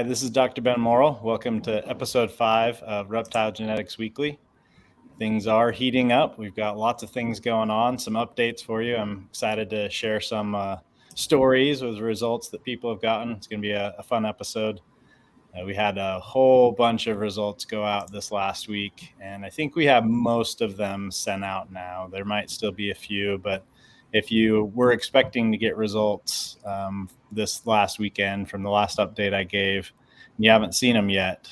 this is Dr. Ben Morrill. Welcome to episode 5 of Reptile Genetics Weekly. Things are heating up. We've got lots of things going on, some updates for you. I'm excited to share some stories with results that people have gotten. It's going to be a fun episode. We had a whole bunch of results go out this last week, and I think we have most of them sent out now. There might still be a few, but if you were expecting to get results this last weekend from the last update I gave, and you haven't seen them yet,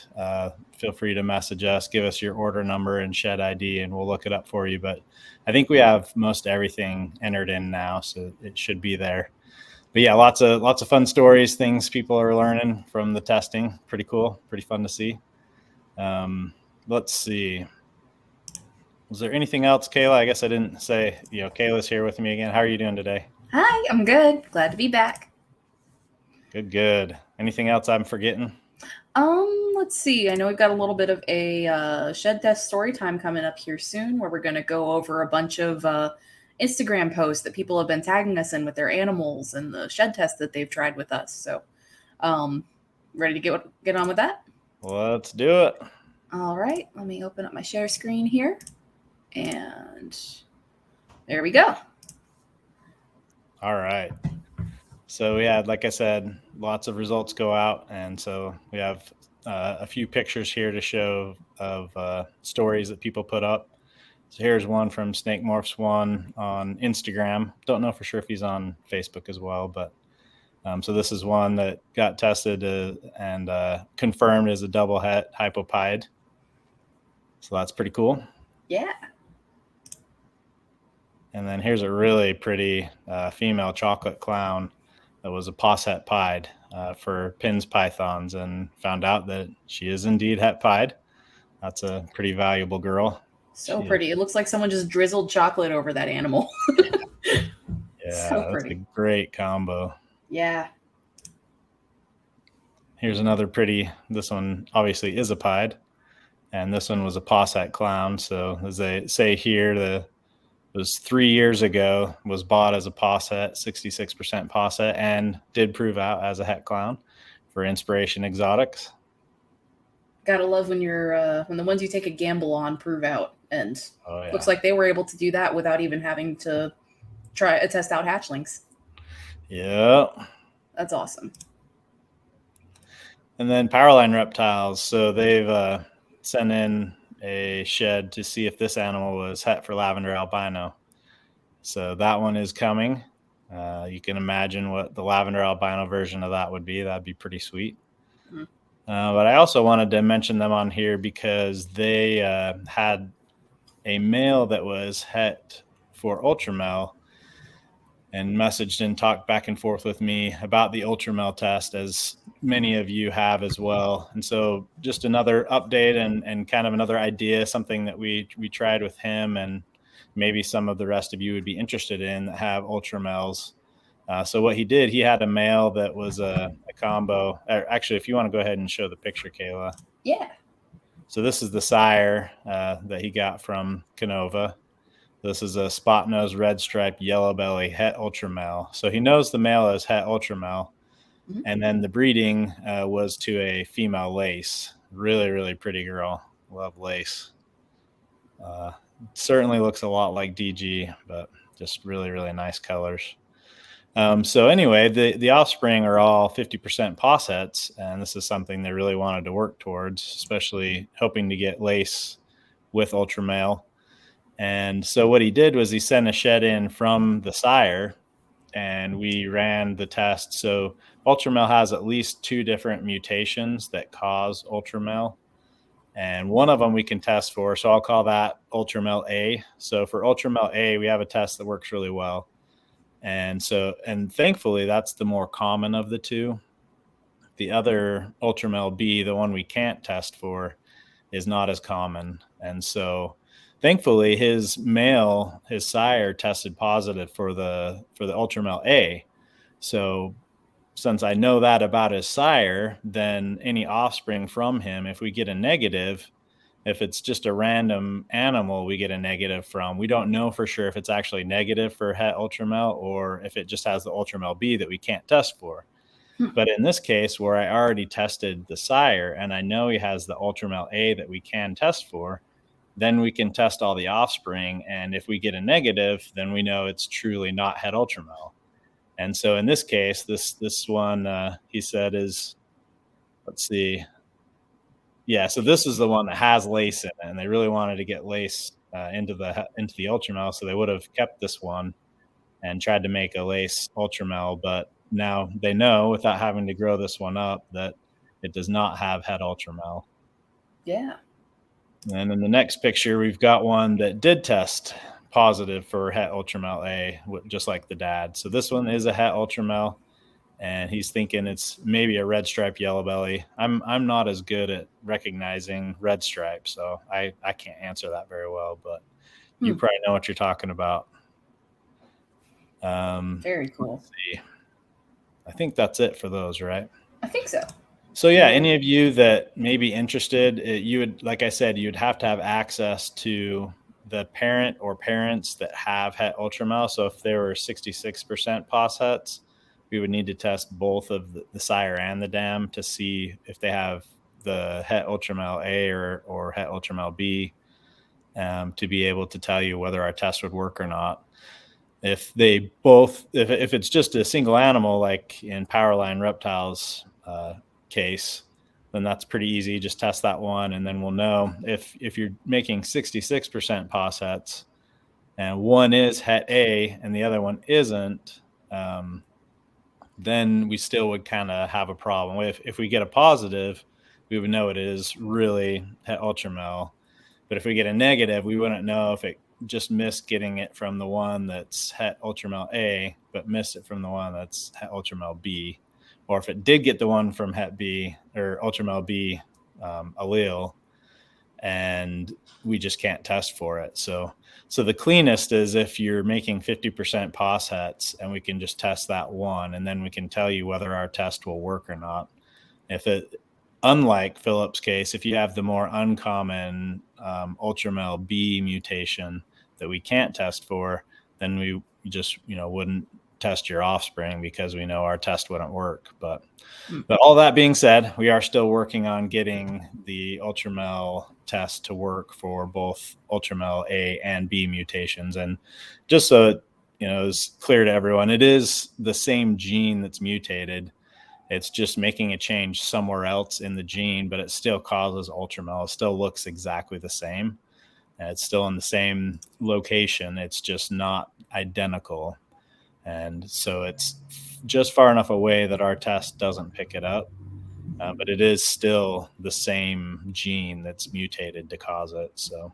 feel free to message us, give us your order number and shed ID, and we'll look it up for you. But I think we have most everything entered in now, so it should be there. But yeah, lots of fun stories, things people are learning from the testing. Pretty cool, pretty fun to see. Let's see. Was there anything else, Kayla? I guess I didn't say, Kayla's here with me again. How are you doing today? Hi, I'm good. Glad to be back. Good. Anything else I'm forgetting? Let's see. I know we've got a little bit of a shed test story time coming up here soon where we're going to go over a bunch of Instagram posts that people have been tagging us in with their animals and the shed test that they've tried with us. So, ready to get on with that? Let's do it. All right. Let me open up my share screen here. And there we go. All right. So we had, like I said, lots of results go out. And so we have a few pictures here to show of stories that people put up. So here's one from Snake Morphs One on Instagram. Don't know for sure if he's on Facebook as well, but so this is one that got tested and confirmed as a double het hypopide. So that's pretty cool. Yeah. And then here's a really pretty female chocolate clown that was a posset pied for Pins pythons, and found out that she is indeed het pied. That's a pretty valuable girl. So pretty. It looks like someone just drizzled chocolate over that animal. Yeah, so that's pretty. a great combo. Yeah. Here's another pretty, this one obviously is a pied, and this one was a posset clown. So as they say here, it was 3 years ago, was bought as a posset, 66% posset, and did prove out as a het clown for Inspiration Exotics. Gotta love when when the ones you take a gamble on prove out, and looks like they were able to do that without even having to test out hatchlings. Yeah. That's awesome. And then Powerline Reptiles. So they've sent in a shed to see if this animal was het for lavender albino. So that one is coming. You can imagine what the lavender albino version of that would be. That'd be pretty sweet. Mm-hmm. But I also wanted to mention them on here because they had a male that was het for Ultramel and messaged and talked back and forth with me about the Ultramel test, as many of you have as well. And so just another update and kind of another idea, something that we tried with him and maybe some of the rest of you would be interested in that have Ultramels. So what he did, he had a male that was a combo. Actually, if you want to go ahead and show the picture, Kayla. Yeah. So this is the sire that he got from Canova. This is a spot nose, red stripe, yellow belly, het Ultramel. So he knows the male is het Ultramel. Mm-hmm. And then the breeding was to a female lace. Really, really pretty girl. Love lace. Certainly looks a lot like DG, but just really, really nice colors. So anyway, the offspring are all 50% possets, and this is something they really wanted to work towards, especially hoping to get lace with Ultramel. And so what he did was he sent a shed in from the sire, and we ran the test. So Ultramel has at least 2 different mutations that cause Ultramel, and one of them we can test for. So I'll call that Ultramel A. So for Ultramel A, we have a test that works really well. And thankfully, that's the more common of the 2. The other Ultramel B, the one we can't test for, is not as common. And so thankfully, his sire tested positive for the Ultramel A. So since I know that about his sire, then any offspring from him, if we get a negative, if it's just a random animal we get a negative from, we don't know for sure if it's actually negative for het Ultramel or if it just has the Ultramel B that we can't test for. But in this case, where I already tested the sire and I know he has the Ultramel A that we can test for, then we can test all the offspring. And if we get a negative, then we know it's truly not het Ultramel. And so in this case, this one, he said is, let's see. Yeah, so this is the one that has lace in it, and they really wanted to get lace into the Ultramel, so they would have kept this one and tried to make a lace Ultramel, but now they know without having to grow this one up that it does not have het Ultramel. Yeah. And in the next picture, we've got one that did test positive for het Ultramel A, just like the dad. So this one is a het Ultramel, and he's thinking it's maybe a red stripe yellow belly. I'm not as good at recognizing red stripe, so I can't answer that very well, but you probably know what you're talking about. Very cool. Let's see. I think that's it for those, right? I think so. So yeah, any of you that may be interested, you would, like I said, you'd have to have access to the parent or parents that have het Ultramel. So if there were 66% pos hets, we would need to test both of the sire and the dam to see if they have the het Ultramel A or het Ultramel B, to be able to tell you whether our test would work or not. If they both, if it's just a single animal, like in Powerline Reptiles case, then that's pretty easy. Just test that one, and then we'll know if you're making 66% pos hets, and one is het A and the other one isn't, then we still would kind of have a problem. If we get a positive, we would know it is really het Ultramel. But if we get a negative, we wouldn't know if it just missed getting it from the one that's het Ultramel A, but missed it from the one that's het Ultramel B. Or if it did get the one from het B or Ultramel B allele, and we just can't test for it. So the cleanest is if you're making 50% pos hets, and we can just test that one, and then we can tell you whether our test will work or not. Unlike Philip's case, if you have the more uncommon Ultramel B mutation that we can't test for, then we just wouldn't test your offspring because we know our test wouldn't work. But all that being said, we are still working on getting the Ultramel test to work for both Ultramel A and B mutations. And just so it's clear to everyone, it is the same gene that's mutated. It's just making a change somewhere else in the gene, but it still causes Ultramel. It still looks exactly the same. And it's still in the same location. It's just not identical. And so it's just far enough away that our test doesn't pick it up. But it is still the same gene that's mutated to cause it. So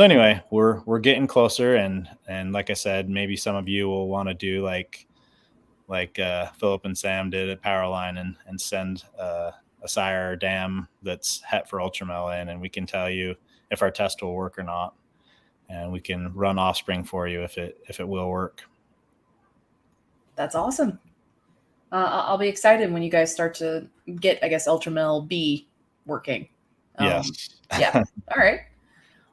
anyway, we're getting closer. And like I said, maybe some of you will want to do like Philip and Sam did at Powerline and send a sire or dam that's het for Ultramel in, and we can tell you if our test will work or not, and we can run offspring for you if it will work. That's awesome. I'll be excited when you guys start to get, I guess, Ultramel B working. Yes. Yeah. All right.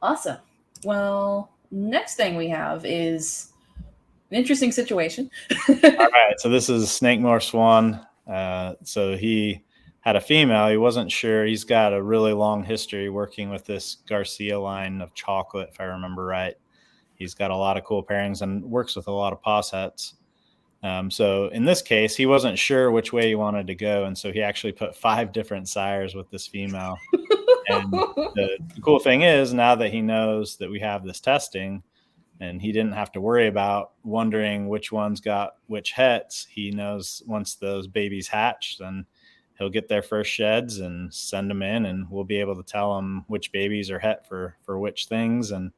Awesome. Well, next thing we have is an interesting situation. All right. So this is Snake Morph's one. So he had a female. He wasn't sure. He's got a really long history working with this Garcia line of chocolate, if I remember right. He's got a lot of cool pairings and works with a lot of pos hets. So in this case, he wasn't sure which way he wanted to go. And so he actually put 5 different sires with this female. And the cool thing is, now that he knows that we have this testing, and he didn't have to worry about wondering which ones got which hets, he knows once those babies hatch, then he'll get their first sheds and send them in, and we'll be able to tell him which babies are het for which things, and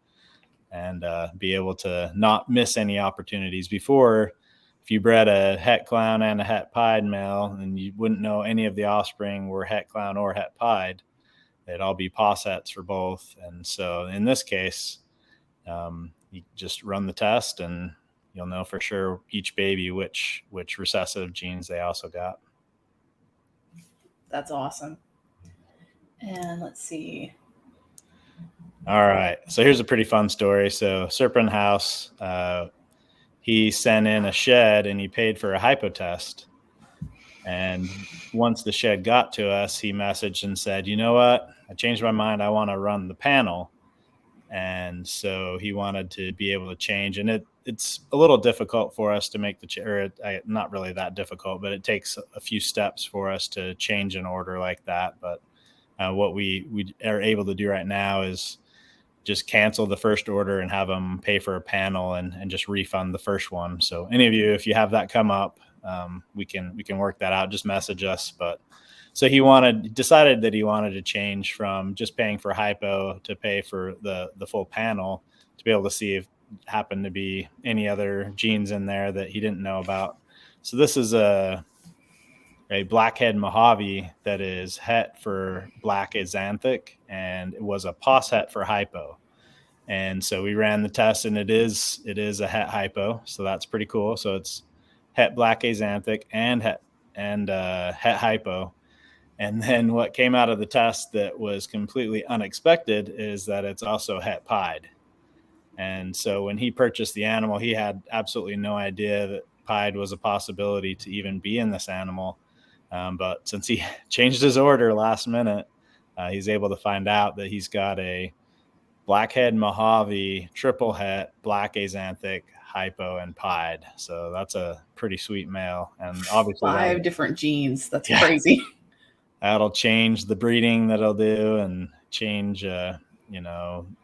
be able to not miss any opportunities. Before, if you bred a het clown and a het pied male, and you wouldn't know any of the offspring were het clown or het pied, they'd all be pos hets for both. And so in this case, you just run the test and you'll know for sure each baby which recessive genes they also got. That's awesome. And let's see. All right. So here's a pretty fun story. So Serpent House, he sent in a shed and he paid for a hypo test. And once the shed got to us, he messaged and said, you know what, I changed my mind. I want to run the panel. And so he wanted to be able to change. And it's a little difficult for us to make not really that difficult, but it takes a few steps for us to change an order like that. But what we are able to do right now is just cancel the first order and have them pay for a panel and just refund the first one. So any of you, if you have that come up, we can work that out. Just message us. But so he decided that he wanted to change from just paying for hypo to pay for the full panel to be able to see if happened to be any other genes in there that he didn't know about. So this is a blackhead Mojave that is het for black axanthic, and it was a pos het for hypo. And so we ran the test, and it is a het hypo, so that's pretty cool. So it's het black axanthic and het hypo. And then what came out of the test that was completely unexpected is that it's also het pied. And so when he purchased the animal, he had absolutely no idea that pied was a possibility to even be in this animal. But since he changed his order last minute, he's able to find out that he's got a blackhead Mojave, triple het, black axanthic, hypo, and pied. So that's a pretty sweet male. And obviously 5 different genes. That's crazy. That'll change the breeding that he'll do and change,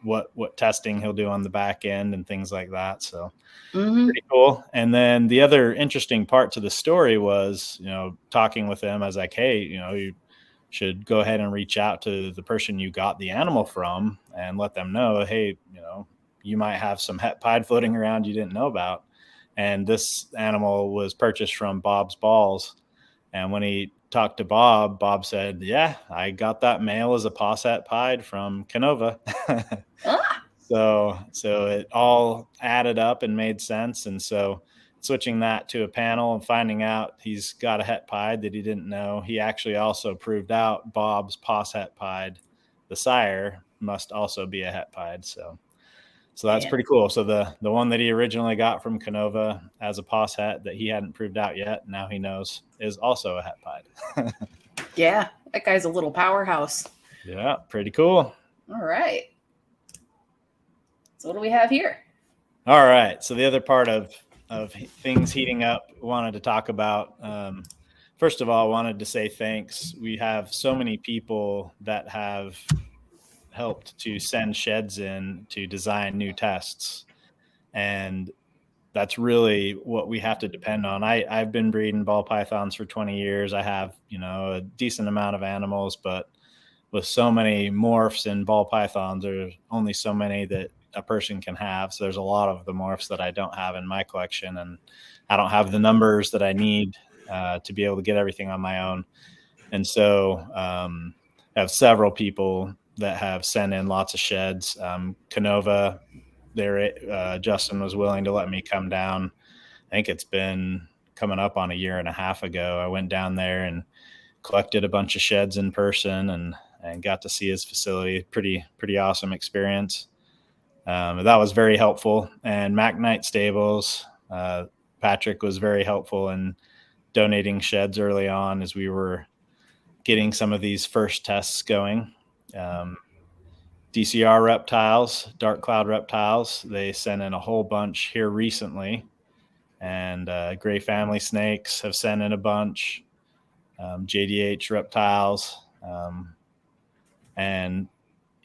what testing he'll do on the back end and things like that. So pretty cool. And then the other interesting part to the story was, talking with him, I was like, hey, you should go ahead and reach out to the person you got the animal from and let them know, hey, you might have some het pied floating around you didn't know about. And this animal was purchased from Bob's Balls. And when he talked to Bob said, yeah, I got that male as a pos het pied from Canova. So it all added up and made sense. And so switching that to a panel and finding out he's got a het pied that he didn't know, he actually also proved out Bob's pos het pied, the sire, must also be a het pied. So that's pretty cool. So the one that he originally got from Canova as a pos het that he hadn't proved out yet, now he knows is also a het pied. Yeah, that guy's a little powerhouse. Yeah, pretty cool. All right. So what do we have here? All right. So the other part of things heating up, wanted to talk about. First of all, wanted to say thanks. We have so many people that have helped to send sheds in to design new tests. And that's really what we have to depend on. I've been breeding ball pythons for 20 years. I have, a decent amount of animals, but with so many morphs in ball pythons, there's only so many that a person can have. So there's a lot of the morphs that I don't have in my collection, and I don't have the numbers that I need to be able to get everything on my own. And so I have several people that have sent in lots of sheds. Canova, Justin was willing to let me come down. I think it's been coming up on a year and a half ago. I went down there and collected a bunch of sheds in person and got to see his facility. Pretty awesome experience. That was very helpful. And Mac Knight Stables, Patrick was very helpful in donating sheds early on as we were getting some of these first tests going. DCR Reptiles, Dark Cloud Reptiles, they sent in a whole bunch here recently. And Gray Family Snakes have sent in a bunch. JDH Reptiles. And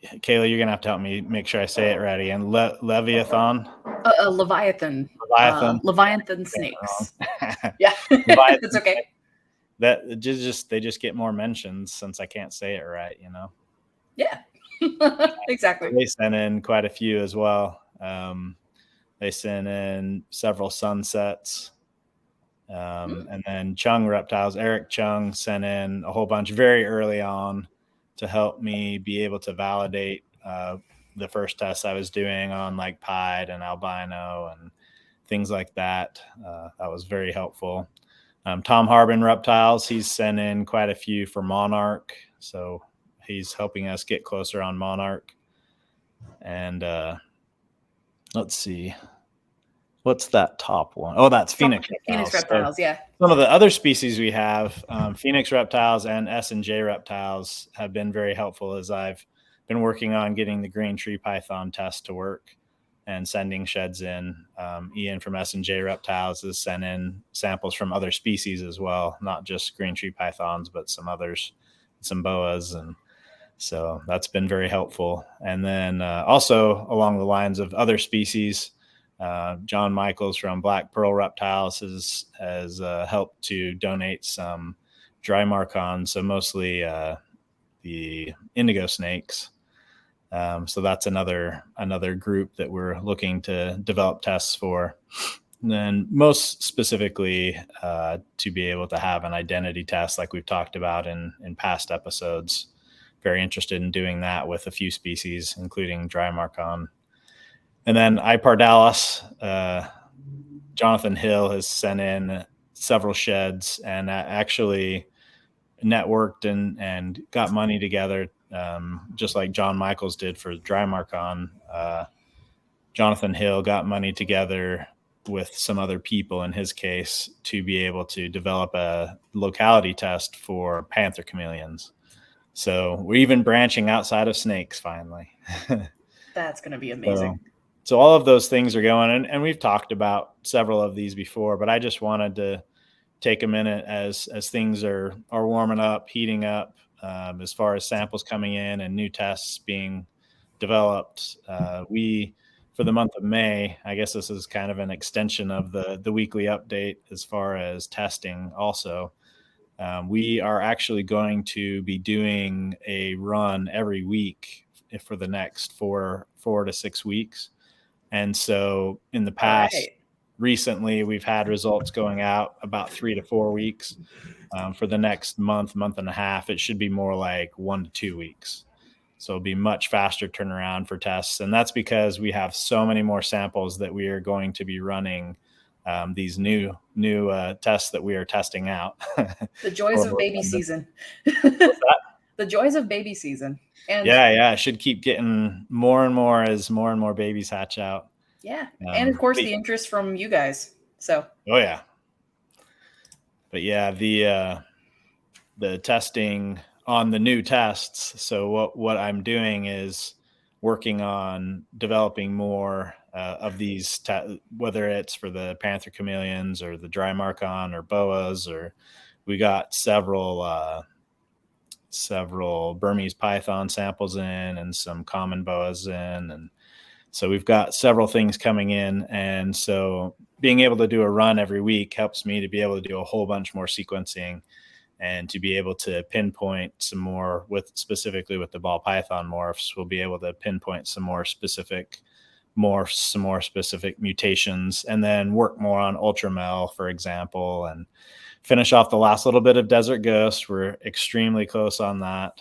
Kayla, you're going to have to help me make sure I say it right again. Leviathan? Leviathan. Leviathan snakes. Yeah, it's okay. They just get more mentions since I can't say it right, Yeah, exactly. They sent in quite a few as well. They sent in several sunsets. And then Chung Reptiles, Eric Chung sent in a whole bunch very early on to help me be able to validate the first tests I was doing on like pied and albino and things like that. That was very helpful. Tom Harbin Reptiles, he's sent in quite a few for Monarch. So he's helping us get closer on Monarch. And let's see. what's that top one? Oh, that's Phoenix reptiles. Phoenix reptiles, yeah. Some of the other species we have, Phoenix reptiles and S&J reptiles, have been very helpful as I've been working on getting the green tree python test to work and sending sheds in. Ian from S&J reptiles has sent in samples from other species as well, not just green tree pythons, but some others, some boas. And so that's been very helpful. And then also along the lines of other species, John Michaels from Black Pearl Reptiles has helped to donate some dry marcons, so mostly the indigo snakes. So that's another group that we're looking to develop tests for. And then most specifically to be able to have an identity test like we've talked about in past episodes. Very interested in doing that with a few species, including dry marcon. And then Ipardalis, Jonathan Hill has sent in several sheds and actually networked and got money together, just like John Michaels did for dry marcon. Jonathan Hill got money together with some other people in his case to be able to develop a locality test for panther chameleons. So we're even branching outside of snakes finally. That's going to be amazing. So all of those things are going, and we've talked about several of these before, but I just wanted to take a minute as things are warming up, heating up, as far as samples coming in and new tests being developed. We, for the month of May, I guess this is kind of an extension of the weekly update as far as testing also. We are actually going to be doing a run every week for the next four to 6 weeks. And so in the past, recently, we've had results going out about 3 to 4 weeks. For the next month and a half, it should be more like 1 to 2 weeks. So it'll be much faster turnaround for tests. And that's because we have so many more samples that we are going to be running these new tests that we are testing out. The joys of baby season. The joys of baby season. And yeah, it should keep getting more and more as more and more babies hatch out. Yeah, and of course the interest from you guys. So. Oh yeah. But yeah, the testing on the new tests. So what I'm doing is working on developing more of these, whether it's for the panther chameleons or the dry marcon or boas, or we got several Burmese python samples in and some common boas in. And so we've got several things coming in. And so being able to do a run every week helps me to be able to do a whole bunch more sequencing and to be able to pinpoint some more specifically with the ball python morphs. We'll be able to pinpoint some more specific morphs, some more specific mutations, and then work more on Ultramel, for example, and finish off the last little bit of Desert Ghost. We're extremely close on that.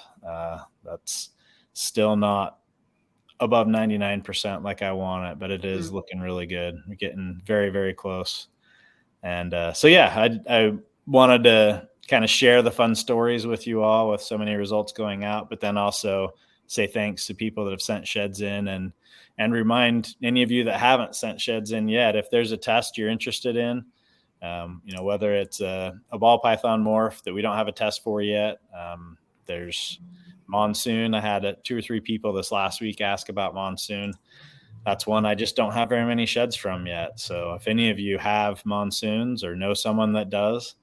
That's still not above 99% like I want it, but it is looking really good. We're getting very, very close. And so, yeah, I wanted to kind of share the fun stories with you all with so many results going out, but then also say thanks to people that have sent sheds in and remind any of you that haven't sent sheds in yet, if there's a test you're interested in, whether it's a ball python morph that we don't have a test for yet. There's monsoon. I had 2 or 3 people this last week ask about monsoon. That's one I just don't have very many sheds from yet. So if any of you have monsoons or know someone that does,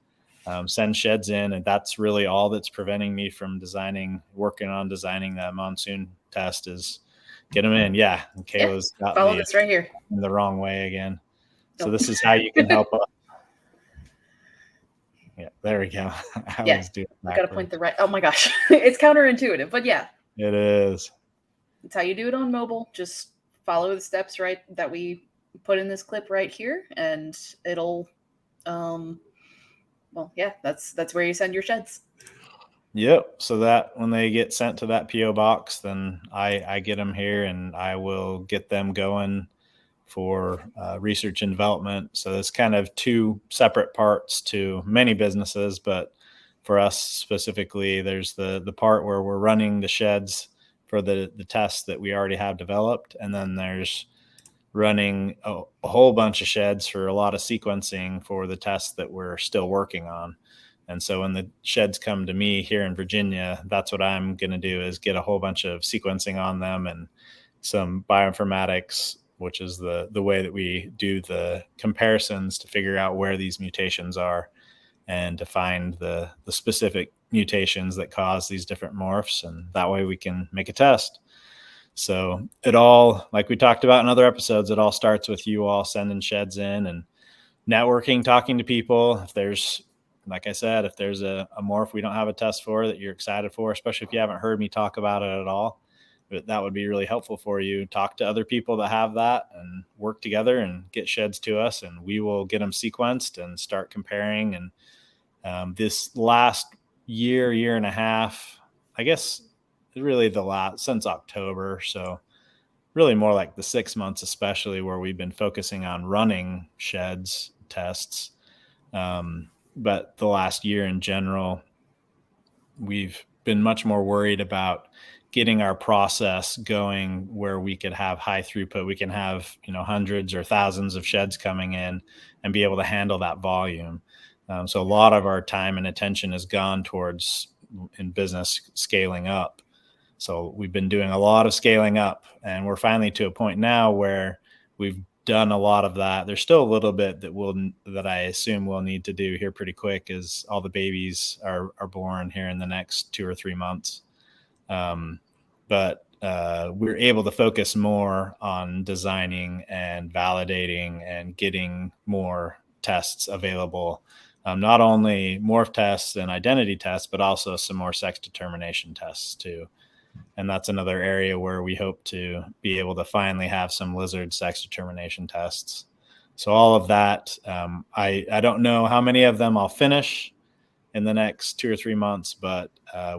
send sheds in. And that's really all that's preventing me from working on designing that monsoon test is get them in. Yeah. And Kayla's got follow this right here in the wrong way again. Nope. So this is how you can help us. Yeah, there we go. I got to point the right. Oh my gosh. It's counterintuitive, but yeah. It is. It's how you do it on mobile. Just follow the steps right that we put in this clip right here, and it'll that's where you send your sheds. Yep. So that when they get sent to that PO box, then I get them here and I will get them going for research and development. So it's kind of 2 separate parts to many businesses, but for us specifically, there's the part where we're running the sheds for the tests that we already have developed. And then there's running a whole bunch of sheds for a lot of sequencing for the tests that we're still working on. And so when the sheds come to me here in Virginia, that's what I'm going to do, is get a whole bunch of sequencing on them and some bioinformatics, which is the way that we do the comparisons to figure out where these mutations are and to find the specific mutations that cause these different morphs. And that way we can make a test. So it all, like we talked about in other episodes, it all starts with you all sending sheds in and networking, talking to people. If there's, like I said, if there's a morph we don't have a test for that you're excited for, especially if you haven't heard me talk about it at all, that would be really helpful for you. Talk to other people that have that and work together and get sheds to us, and we will get them sequenced and start comparing. And this last year and a half, I guess really since October. So really more like the 6 months, especially, where we've been focusing on running sheds tests. But the last year in general, we've been much more worried about getting our process going where we could have high throughput. We can have, hundreds or thousands of sheds coming in and be able to handle that volume. So a lot of our time and attention has gone towards, in business, scaling up. So we've been doing a lot of scaling up, and we're finally to a point now where we've done a lot of that. There's still a little bit that I assume we'll need to do here pretty quick, as all the babies are born here in the next 2 or 3 months. But we're able to focus more on designing and validating and getting more tests available. Not only morph tests and identity tests, but also some more sex determination tests too. And that's another area where we hope to be able to finally have some lizard sex determination tests. So all of that, I don't know how many of them I'll finish in the next 2 or 3 months, but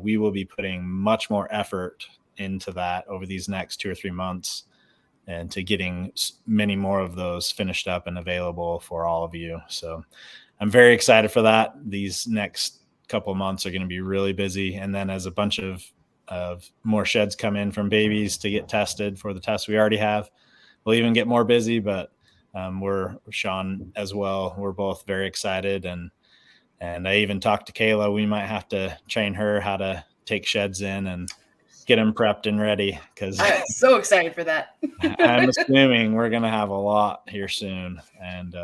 we will be putting much more effort into that over these next 2 or 3 months, and to getting many more of those finished up and available for all of you. So I'm very excited for that. These next couple of months are going to be really busy. And then as a bunch of more sheds come in from babies to get tested for the tests we already have, we'll even get more busy. But Sean as well, we're both very excited. And I even talked to Kayla. We might have to train her how to take sheds in and get them prepped and ready, because I'm so excited for that. I'm assuming we're going to have a lot here soon. And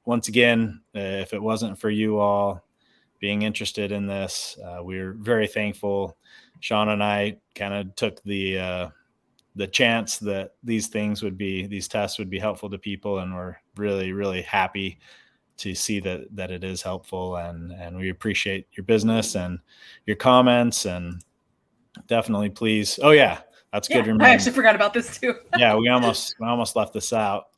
once again, if it wasn't for you all being interested in this, we're very thankful. Sean and I kind of took the chance that these tests would be helpful to people, and we're really, really happy to see that it is helpful, and we appreciate your business and your comments, and definitely please. Oh yeah, that's good. I actually forgot about this too. Yeah, we almost left this out.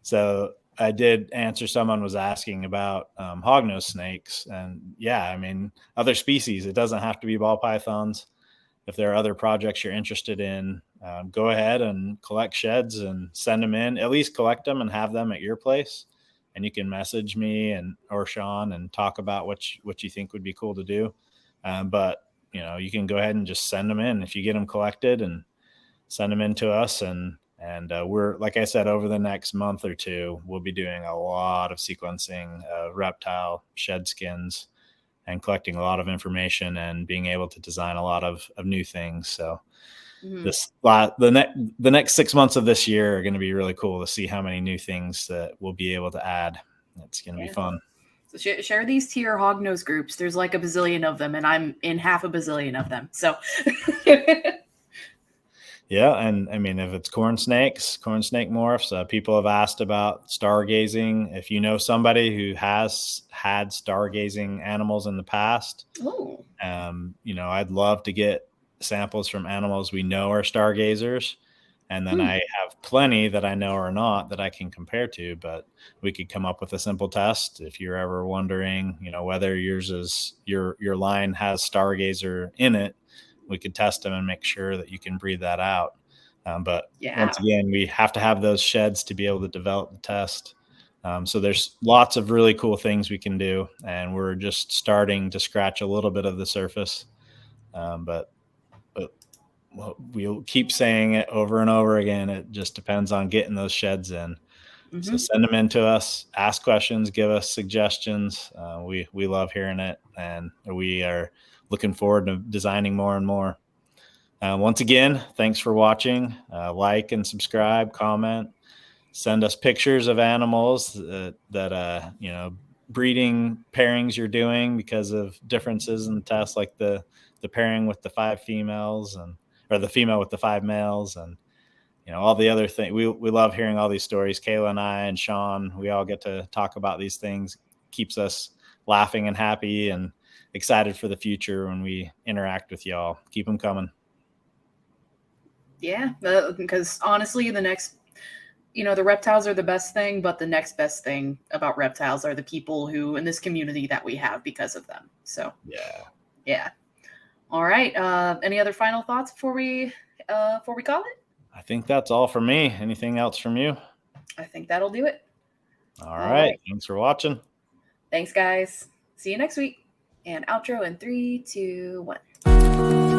So I did answer, someone was asking about hognose snakes, and yeah, I mean, other species. It doesn't have to be ball pythons. If there are other projects you're interested in, go ahead and collect sheds and send them in. At least collect them and have them at your place, and you can message me or Sean and talk about what you think would be cool to do. But you can go ahead and just send them in if you get them collected, and send them in to us. And we're, like I said, over the next month or two, we'll be doing a lot of sequencing of reptile shed skins and collecting a lot of information and being able to design a lot of new things. So the next 6 months of this year are going to be really cool to see how many new things that we'll be able to add. It's going to be fun. So share these to your hognose groups. There's like a bazillion of them, and I'm in half a bazillion of them. So yeah, and I mean, if it's corn snake morphs, people have asked about stargazing. If you know somebody who has had stargazing animals in the past, I'd love to get samples from animals we know are stargazers. And then I have plenty that I know are not, that I can compare to, but we could come up with a simple test. If you're ever wondering, whether your line has stargazer in it, we could test them and make sure that you can breed that out. But once again, we have to have those sheds to be able to develop the test. So there's lots of really cool things we can do, and we're just starting to scratch a little bit of the surface. But we'll keep saying it over and over again. It just depends on getting those sheds in. So send them in to us, ask questions, give us suggestions. We love hearing it, and we are looking forward to designing more and more. Once again, thanks for watching. Like and subscribe, comment, send us pictures of animals that breeding pairings you're doing because of differences in the test, like the pairing with the 5 females or the female with the 5 males, and all the other things. We love hearing all these stories. Kayla and I and Sean, we all get to talk about these things. Keeps us laughing and happy and excited for the future when we interact with y'all. Keep them coming. Yeah, because honestly, the next, the reptiles are the best thing, but the next best thing about reptiles are the people who in this community that we have because of them. So yeah. All right. Any other final thoughts before we call it? I think that's all for me. Anything else from you? I think that'll do it. All right. Thanks for watching. Thanks, guys. See you next week. And outro in 3, 2, 1.